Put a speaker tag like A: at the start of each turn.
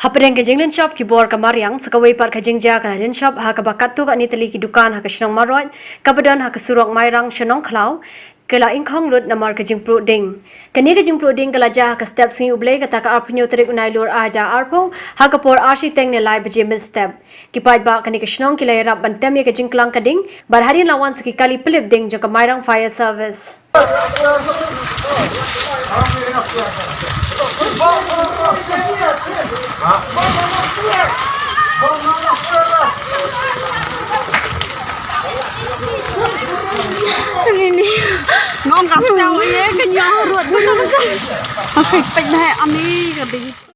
A: Hapdeng ke jinglynshop ki bor ka mariang kawei par ka jingjia ka lynshop ha ka katto ka ni tylli ki Dukan ha ka Shnong Maroid kabadan ha ka surok Mairang Nongkhlaw kala ingkhong lut namar ka jingpluh ding kani ka jingpluh ding kala ja ka step sngi blei ka ta ka arpnyo tarik nailur aja arpo ha ka por arshi teng ne lai baje mynstep ki paidbah kani ka Shnong ki iarap bantem ka jingklang ka ding bar hari lawan ki kali pelip ding jo ka Mairang Fire Service.
B: Ini nong kasih tahu ya kenyang ruột nó cái bệnh này ăn đi cái gì